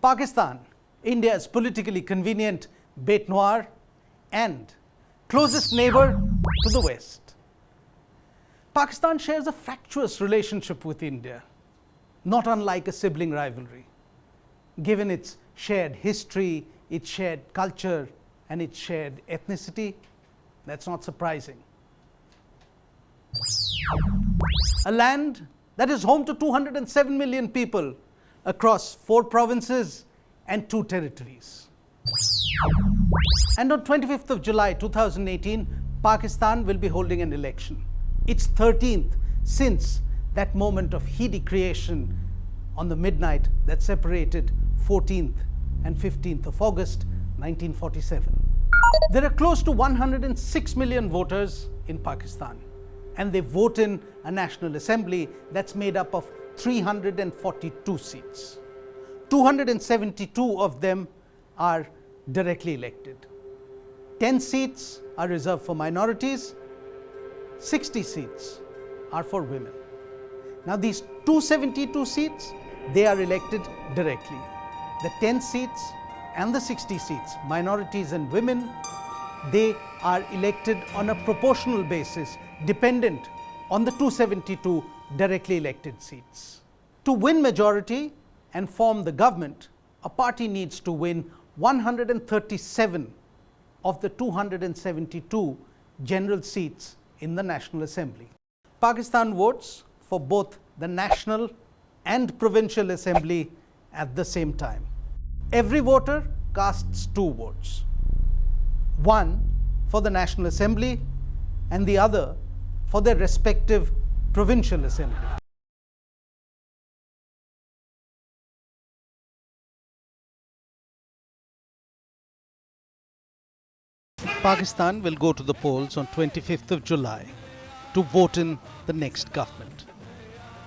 Pakistan, India's politically convenient bête noire and closest neighbor to the West. Pakistan shares a fractious relationship with India, not unlike a sibling rivalry, given its shared history, its shared culture, and its shared ethnicity. That's not surprising. A land that is home to 207 million people across 4 provinces and 2 territories. And on 25th of July 2018, Pakistan will be holding an election. Its 13th since that moment of heady creation on the midnight that separated 14th and 15th of August 1947. There are close to 106 million voters in Pakistan, and they vote in a National Assembly that's made up of 342 seats. 272 of them are directly elected. 10 seats are reserved for minorities. 60 seats are for women. Now these 272 seats, they are elected directly. The 10 seats and the 60 seats, minorities and women, they are elected on a proportional basis, dependent on the 272 directly elected seats. To win majority and form the government, a party needs to win 137 of the 272 general seats in the National Assembly. Pakistan votes for both the National and Provincial Assembly at the same time. Every voter casts 2 votes, one for the National Assembly and the other for their respective Provincial Assembly. Pakistan will go to the polls on 25th of July to vote in the next government.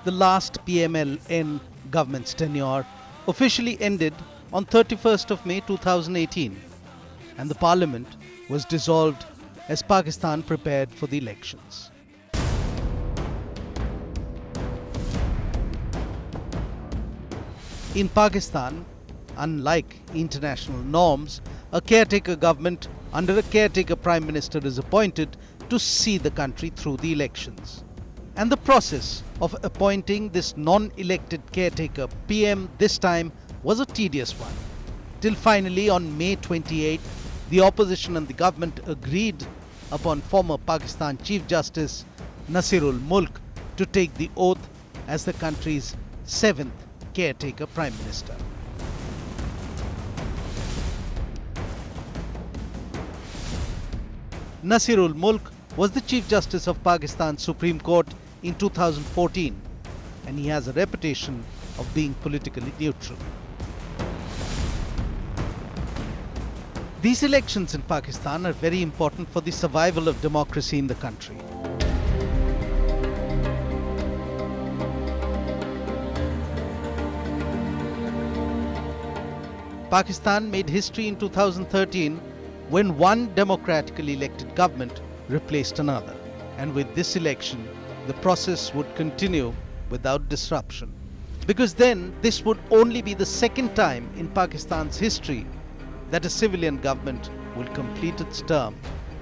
The last PMLN government's tenure officially ended on 31st of May 2018, and the parliament was dissolved as Pakistan prepared for the elections. In Pakistan, unlike international norms, a caretaker government under a caretaker prime minister is appointed to see the country through the elections. And the process of appointing this non-elected caretaker PM this time was a tedious one. Till finally on May 28, the opposition and the government agreed upon former Pakistan Chief Justice Nasirul Mulk to take the oath as the country's 7th caretaker prime minister. Nasirul Mulk was the Chief Justice of Pakistan's Supreme Court in 2014, and he has a reputation of being politically neutral. These elections in Pakistan are very important for the survival of democracy in the country. Pakistan made history in 2013 when one democratically elected government replaced another. And with this election, the process would continue without disruption. Because then, this would only be the second time in Pakistan's history that a civilian government will complete its term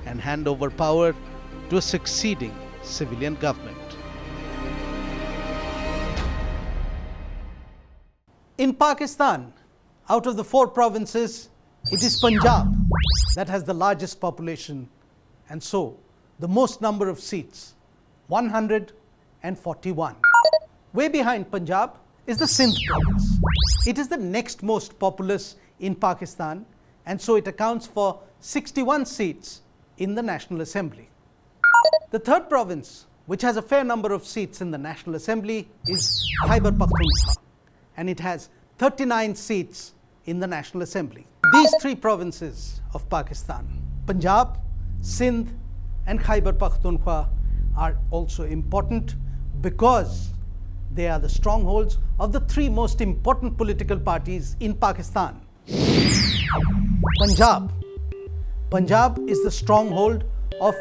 and hand over power to a succeeding civilian government. In Pakistan, out of the 4 provinces, it is Punjab that has the largest population and so the most number of seats, 141. Way behind Punjab is the Sindh province. It is the next most populous in Pakistan, and so it accounts for 61 seats in the National Assembly. The 3rd province, which has a fair number of seats in the National Assembly, is Khyber Pakhtunkhwa, and it has 39 seats in the National Assembly. These 3 provinces of Pakistan, Punjab, Sindh and Khyber Pakhtunkhwa, are also important because they are the strongholds of the 3 most important political parties in Pakistan. Punjab. Punjab is the stronghold of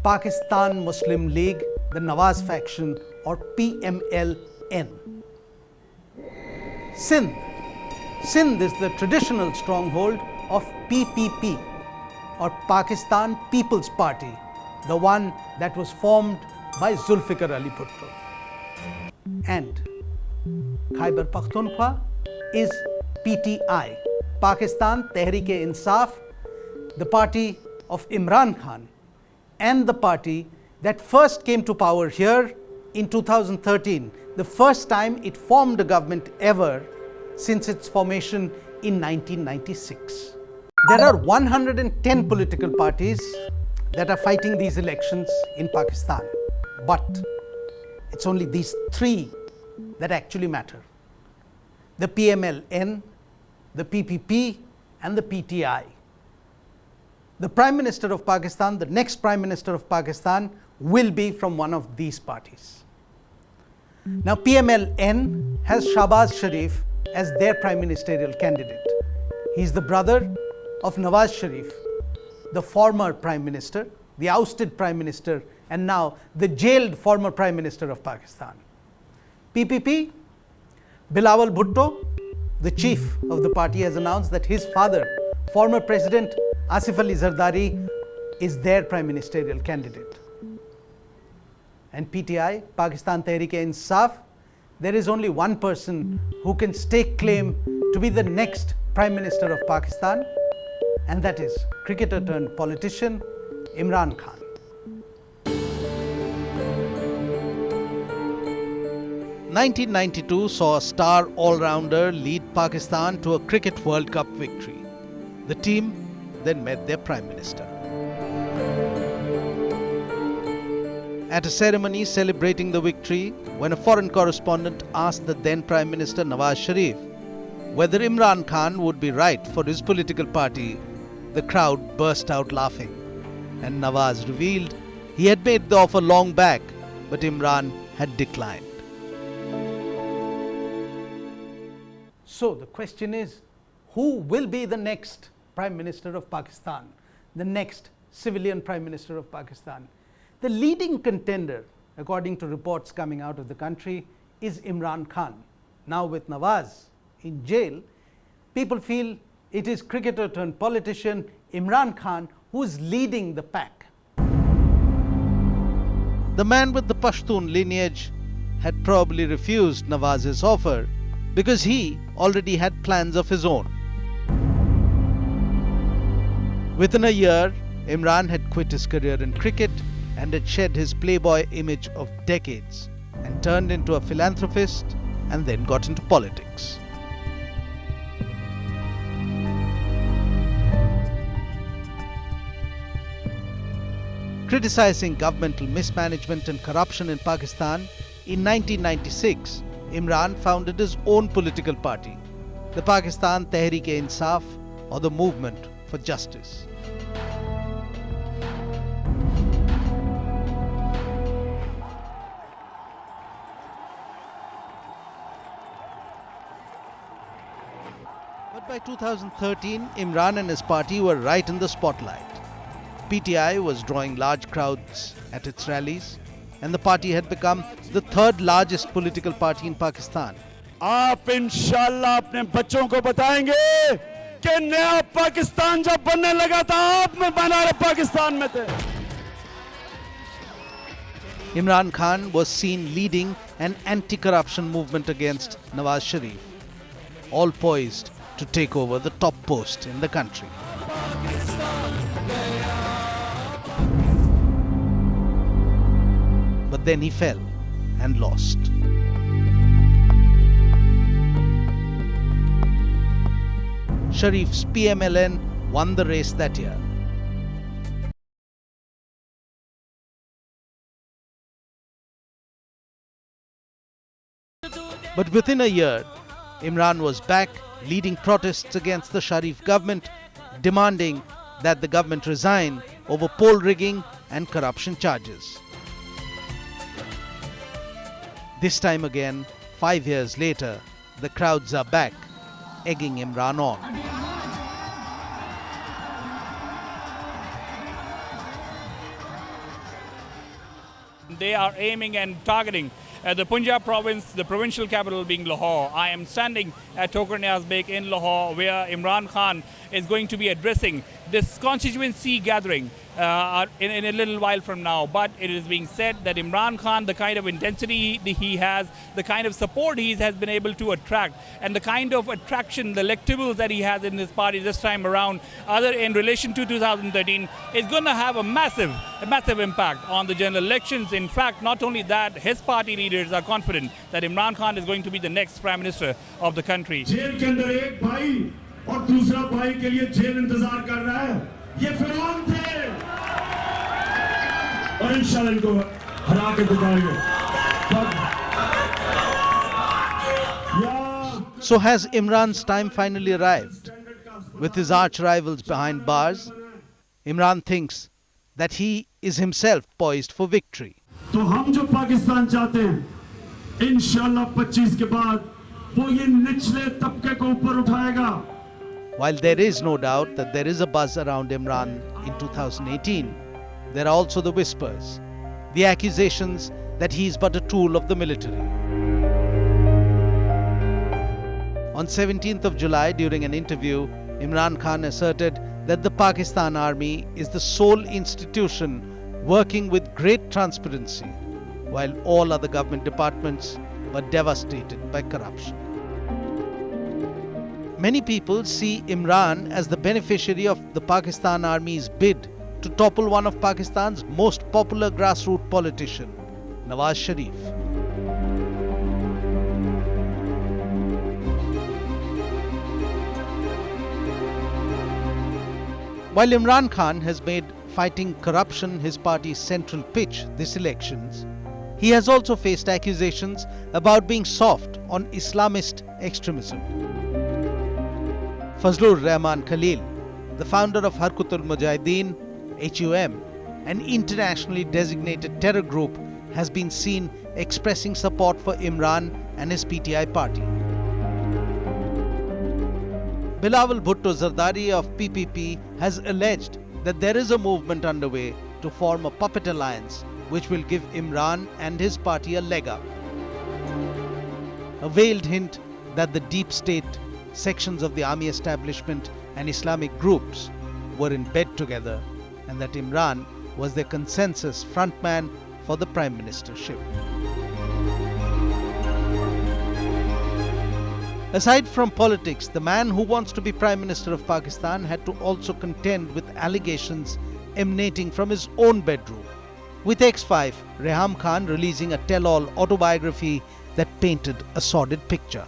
Pakistan Muslim League, the Nawaz faction, or PMLN. Sindh. Sindh is the traditional stronghold of PPP, or Pakistan People's Party, the one that was formed by Zulfikar Ali Bhutto. And Khyber Pakhtunkhwa is PTI, Pakistan Tehreek-e-Insaf, the party of Imran Khan, and the party that first came to power here in 2013, the first time it formed a government ever since its formation in 1996. There are 110 political parties that are fighting these elections in Pakistan, but it's only these three that actually matter: the PMLN, the PPP, and the PTI. The Prime Minister of Pakistan, the next Prime Minister of Pakistan, will be from one of these parties. Now, PMLN has Nawaz Sharif as their prime ministerial candidate. He's the brother of Nawaz Sharif, the former Prime Minister, the ousted Prime Minister, and now the jailed former Prime Minister of Pakistan. PPP, Bilawal Bhutto, the chief of the party, has announced that his father, former President Asif Ali Zardari, is their prime ministerial candidate. And PTI, Pakistan Tehreek-e-Insaf, there is only one person who can stake claim to be the next Prime Minister of Pakistan, and that is cricketer turned politician Imran Khan. 1992 saw a star all-rounder lead Pakistan to a Cricket World Cup victory. The team then met their Prime Minister. At a ceremony celebrating the victory, when a foreign correspondent asked the then Prime Minister Nawaz Sharif whether Imran Khan would be right for his political party, the crowd burst out laughing, and Nawaz revealed he had made the offer long back, but Imran had declined. So the question is, who will be the next Prime Minister of Pakistan, the next civilian Prime Minister of Pakistan? The leading contender, according to reports coming out of the country, is Imran Khan. Now with Nawaz in jail, people feel it is cricketer turned politician Imran Khan who is leading the pack. The man with the Pashtun lineage had probably refused Nawaz's offer because he already had plans of his own. Within a year, Imran had quit his career in cricket and had shed his playboy image of decades and turned into a philanthropist and then got into politics. Criticizing governmental mismanagement and corruption in Pakistan, in 1996, Imran founded his own political party, the Pakistan Tehreek-e-Insaf, or the Movement for Justice. But by 2013, Imran and his party were right in the spotlight. PTI was drawing large crowds at its rallies, and the party had become the third largest political party in Pakistan. आप इंशाल्लाह अपने बच्चों को बताएंगे कि नया पाकिस्तान जब बनने लगा था आप में बना रहे पाकिस्तान में थे. Imran Khan was seen leading an anti-corruption movement against Nawaz Sharif, all poised to take over the top post in the country. But then he fell and lost. Sharif's PMLN won the race that year. But within a year, Imran was back leading protests against the Sharif government, demanding that the government resign over poll rigging and corruption charges. This time again, 5 years later, the crowds are back, egging Imran on. They are aiming and targeting the Punjab province, the provincial capital being Lahore. I am standing at Tokar Niaz Beg in Lahore, where Imran Khan is going to be addressing this constituency gathering in a little while from now. But it is being said that Imran Khan, the kind of intensity he has, the kind of support he has been able to attract, and the kind of attraction, the electables that he has in his party this time around, other in relation to 2013, is going to have a massive impact on the general elections. In fact, not only that, his party leaders are confident that Imran Khan is going to be the next Prime Minister of the country. Jail के अंदर एक भाई और दूसरा भाई के लिए jail इंतजार कर रहा है, ये फिरौन थे और इंशाल्लाह इनको हरा के दिखाएंगे. So has Imran's time finally arrived? With his arch rivals behind bars, Imran thinks that he is himself poised for victory. तो हम जो पाकिस्तान चाहते हैं, इंशाल्लाह 25 के बाद वो ये निचले तबके को ऊपर उठाएगा. While there is no doubt that there is a buzz around Imran in 2018, there are also the whispers, the accusations that he is but a tool of the military. On 17th of July, during an interview, Imran Khan asserted that the Pakistan Army is the sole institution working with great transparency, while all other government departments were devastated by corruption. Many people see Imran as the beneficiary of the Pakistan Army's bid to topple one of Pakistan's most popular grassroots politician, Nawaz Sharif. While Imran Khan has made fighting corruption his party's central pitch this elections, he has also faced accusations about being soft on Islamist extremism. Fazlur Rahman Khalil, the founder of Harkatul Mujahideen, HUM, an internationally designated terror group, has been seen expressing support for Imran and his PTI party. Bilawal Bhutto Zardari of PPP has alleged that there is a movement underway to form a puppet alliance which will give Imran and his party a leg up. A veiled hint that the deep state, sections of the army establishment and Islamic groups were in bed together, and that Imran was their consensus frontman for the prime ministership. Aside from politics, the man who wants to be Prime Minister of Pakistan had to also contend with allegations emanating from his own bedroom, with ex-5 Reham Khan releasing a tell-all autobiography that painted a sordid picture.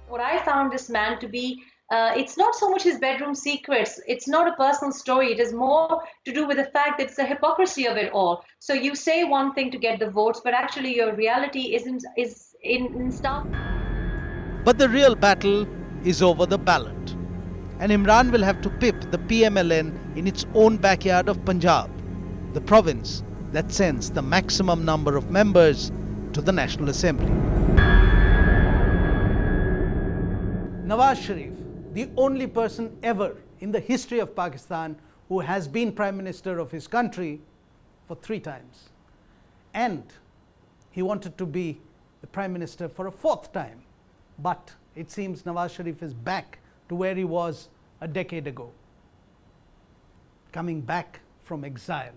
What I found this man to be, it's not so much his bedroom secrets, it's not a personal story, it is more to do with the fact that it's the hypocrisy of it all. So you say one thing to get the votes, but actually your reality is in stark. But the real battle is over the ballot, and Imran will have to pip the PMLN in its own backyard of Punjab, the province that sends the maximum number of members to the National Assembly. Nawaz Sharif, the only person ever in the history of Pakistan who has been Prime Minister of his country for 3 times. And he wanted to be the Prime Minister for a 4th time. But it seems Nawaz Sharif is back to where he was a decade ago. Coming back from exile,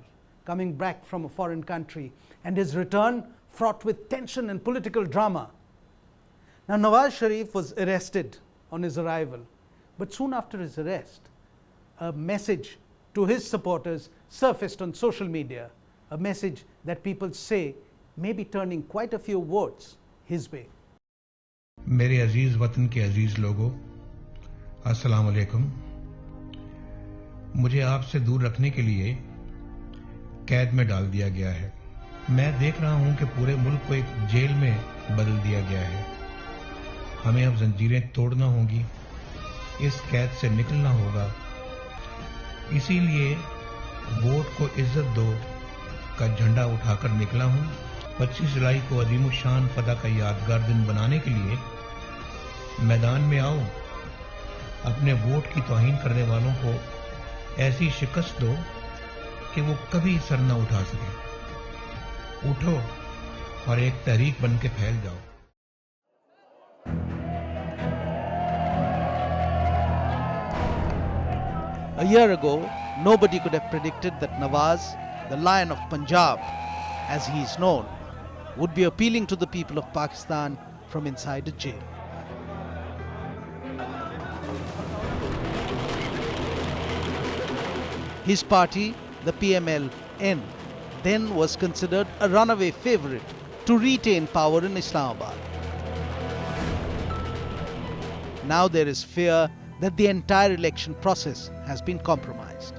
coming back from a foreign country, and his return fraught with tension and political drama. Now, Nawaz Sharif was arrested on his arrival, but soon after his arrest, a message to his supporters surfaced on social media, a message that people say may be turning quite a few votes his way. मेरे अजीज वतन के अजीज लोगों, अस्सलाम वालेकुम। मुझे आपसे दूर रखने के लिए कैद में डाल दिया गया है। मैं देख रहा हूं कि पूरे मुल्क को एक जेल में बदल दिया गया है। हमें अब जंजीरें तोड़ना होंगी, इस कैद से निकलना होगा। इसीलिए वोट को इज्जत दो का झंडा उठाकर निकला हूं। 25 जुलाई को अजीम शान फतह का यादगार दिन बनाने के लिए मैदान में आओ। अपने वोट की तौहीन करने वालों को ऐसी शिकस्त दो कि वो कभी सर न उठा सके। उठो और एक तहरीक बन के फैल जाओ। A year ago, nobody could have predicted that Nawaz, the Lion of Punjab, as he is known, would be appealing to the people of Pakistan from inside a jail. His party, the PML-N, then was considered a runaway favourite to retain power in Islamabad. Now there is fear that the entire election process has been compromised.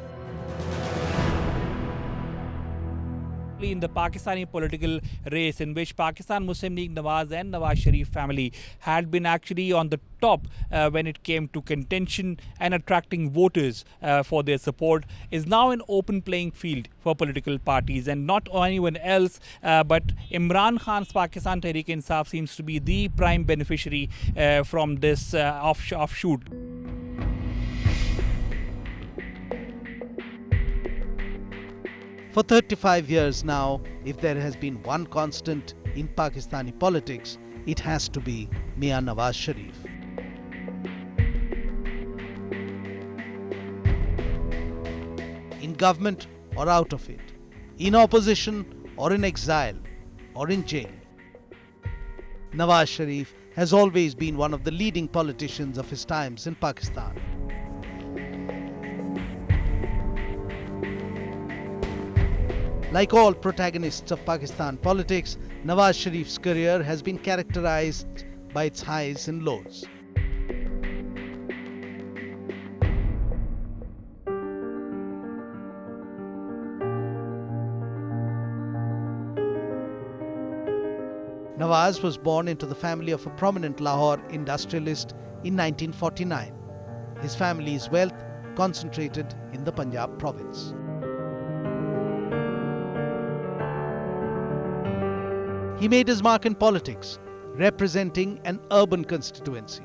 In the Pakistani political race, in which Pakistan Muslim League Nawaz and Nawaz Sharif family had been actually on the top when it came to contention and attracting voters for their support, is now an open playing field for political parties, and not anyone else but Imran Khan's Pakistan Tehreek-e-Insaf seems to be the prime beneficiary from this offshoot. For 35 years now, if there has been one constant in Pakistani politics, it has to be Mian Nawaz Sharif. In government or out of it, in opposition or in exile or in jail, Nawaz Sharif has always been one of the leading politicians of his times in Pakistan. Like all protagonists of Pakistan politics, Nawaz Sharif's career has been characterized by its highs and lows. Nawaz was born into the family of a prominent Lahore industrialist in 1949. His family's wealth concentrated in the Punjab province. He made his mark in politics, representing an urban constituency.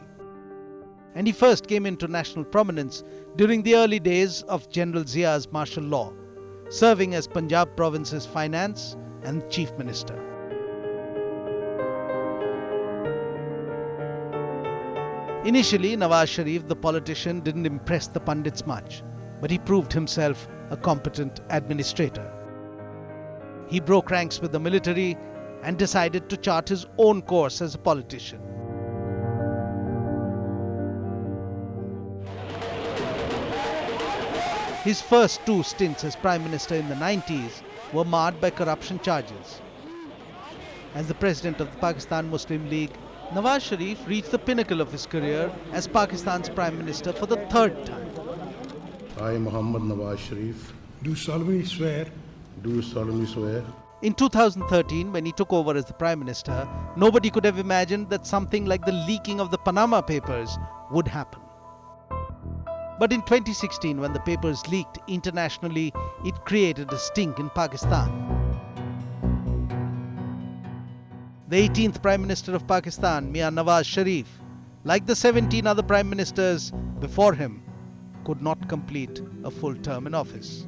And he first came into national prominence during the early days of General Zia's martial law, serving as Punjab province's finance and chief minister. Initially, Nawaz Sharif, the politician, didn't impress the pundits much, but he proved himself a competent administrator. He broke ranks with the military and decided to chart his own course as a politician. His first two stints as Prime Minister in the 90s were marred by corruption charges. As the President of the Pakistan Muslim League, Nawaz Sharif reached the pinnacle of his career as Pakistan's Prime Minister for the third time. I, Muhammad Nawaz Sharif, Do solemnly swear do solemnly swear In 2013, when he took over as the Prime Minister, nobody could have imagined that something like the leaking of the Panama Papers would happen. But in 2016, when the papers leaked internationally, it created a stink in Pakistan. The 18th Prime Minister of Pakistan, Mian Nawaz Sharif, like the 17 other Prime Ministers before him, could not complete a full term in office.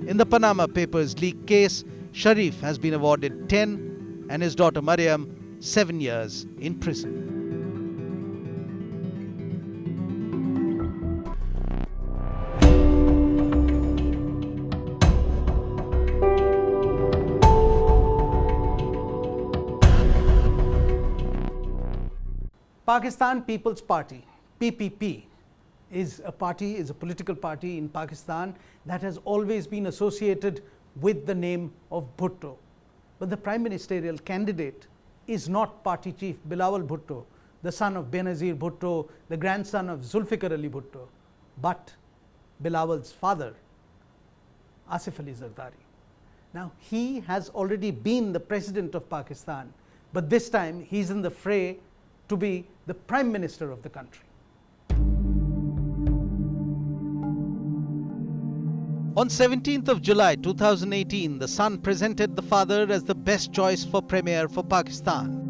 In the Panama Papers leak case, Sharif has been awarded 10 and his daughter Mariam 7 years in prison. Pakistan People's Party, PPP, is a political party in Pakistan that has always been associated with the name of Bhutto. But the prime ministerial candidate is not party chief Bilawal Bhutto, the son of Benazir Bhutto, the grandson of Zulfikar Ali Bhutto, but Bilawal's father, Asif Ali Zardari. Now, he has already been the president of Pakistan, but this time he's in the fray to be the prime minister of the country. On 17th of July 2018, the son presented the father as the best choice for premier for Pakistan.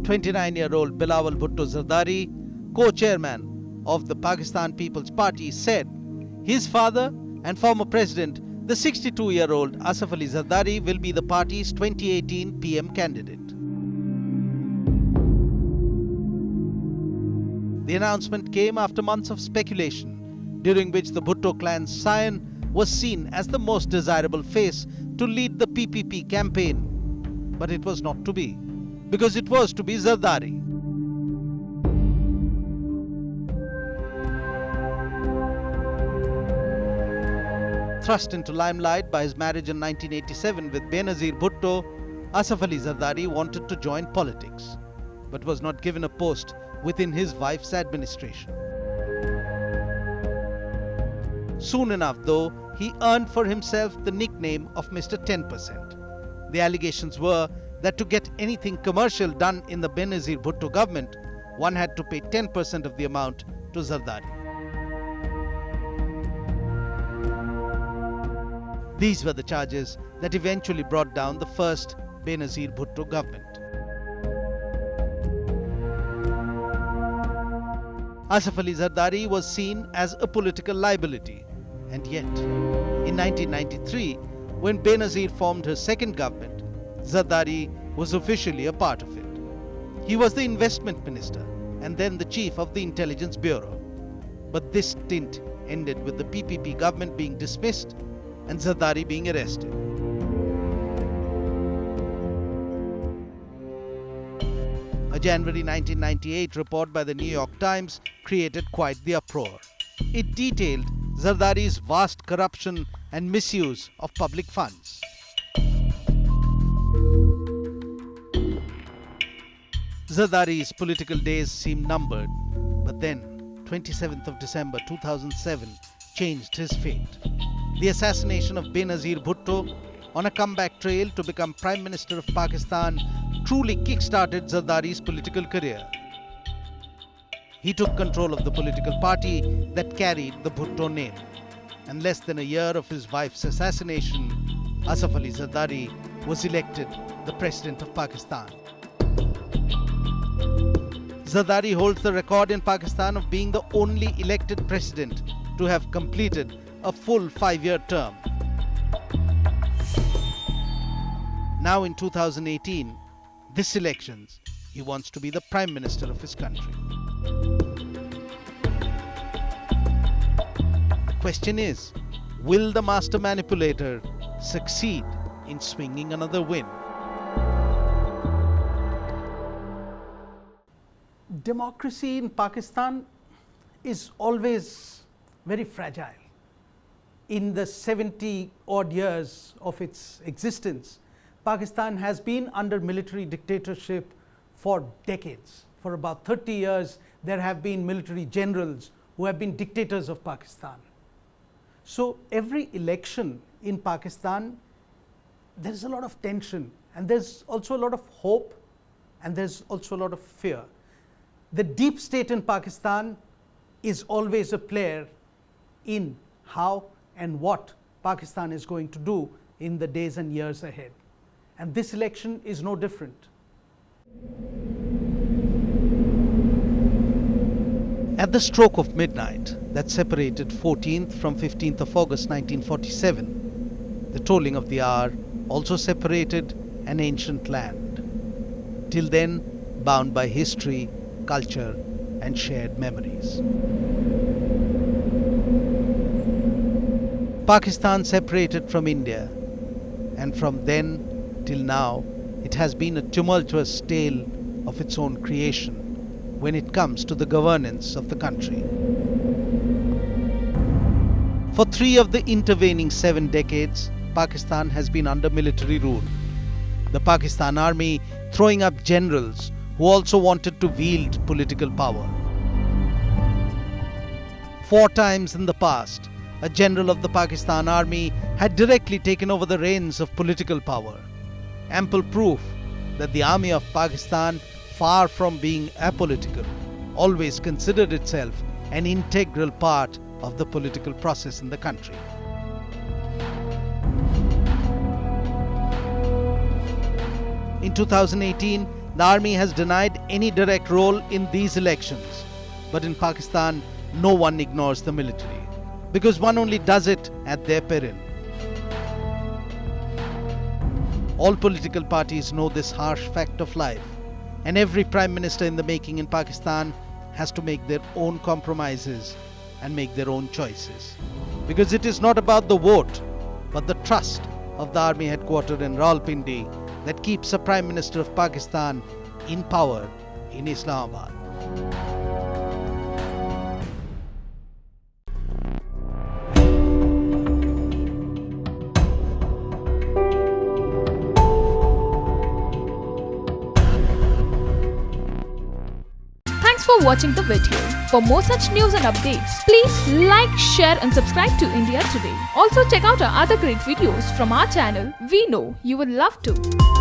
29-year-old Bilawal Bhutto Zardari, co-chairman of the Pakistan People's Party, said His father and former president, the 62-year-old Asif Ali Zardari, will be the party's 2018 PM candidate. The announcement came after months of speculation, during which the Bhutto clan's scion was seen as the most desirable face to lead the PPP campaign. But it was not to be, because it was to be Zardari. Thrust into limelight by his marriage in 1987 with Benazir Bhutto, Asif Ali Zardari wanted to join politics, but was not given a post within his wife's administration. Soon enough, though, he earned for himself the nickname of Mr. 10%. The allegations were that to get anything commercial done in the Benazir Bhutto government, one had to pay 10% of the amount to Zardari. These were the charges that eventually brought down the first Benazir Bhutto government. Asif Ali Zardari was seen as a political liability, and yet, in 1993, when Benazir formed her second government, Zardari was officially a part of it. He was the investment minister and then the chief of the intelligence bureau. But this stint ended with the PPP government being dismissed and Zardari being arrested. A January 1998 report by the New York Times created quite the uproar. It detailed Zardari's vast corruption and misuse of public funds. Zardari's political days seemed numbered, but then 27th of December 2007 changed his fate. The assassination of Benazir Bhutto on a comeback trail to become Prime Minister of Pakistan truly kick-started Zardari's political career. He took control of the political party that carried the Bhutto name. And less than a year of his wife's assassination, Asif Ali Zardari was elected the President of Pakistan. Zardari holds the record in Pakistan of being the only elected president to have completed a full 5-year term. Now in 2018, this elections, he wants to be the Prime Minister of his country. The question is, will the master manipulator succeed in swinging another win? Democracy in Pakistan is always very fragile. In the 70-odd years of its existence, Pakistan has been under military dictatorship for decades. For about 30 years, there have been military generals who have been dictators of Pakistan. So every election in Pakistan, there is a lot of tension, and there's also a lot of hope, and there's also a lot of fear. The deep state in Pakistan is always a player in how and what Pakistan is going to do in the days and years ahead. And this election is no different. At the stroke of midnight that separated 14th from 15th of August 1947, the tolling of the hour also separated an ancient land, till then bound by history, culture, and shared memories. Pakistan separated from India, and from then till now, it has been a tumultuous tale of its own creation when it comes to the governance of the country. For 3 of the intervening 7 decades, Pakistan has been under military rule. The Pakistan Army throwing up generals who also wanted to wield political power. 4 times in the past, a general of the Pakistan Army had directly taken over the reins of political power. Ample proof that the Army of Pakistan, far from being apolitical, always considered itself an integral part of the political process in the country. In 2018, the army has denied any direct role in these elections. But in Pakistan, no one ignores the military. because one only does it at their peril. All political parties know this harsh fact of life, and every Prime Minister in the making in Pakistan has to make their own compromises and make their own choices. Because it is not about the vote, but the trust of the army headquarters in Rawalpindi that keeps a Prime Minister of Pakistan in power in Islamabad. Thanks for watching the video. For more such news and updates, please like, share and subscribe to India Today. Also check out our other great videos from our channel. We know you will love to.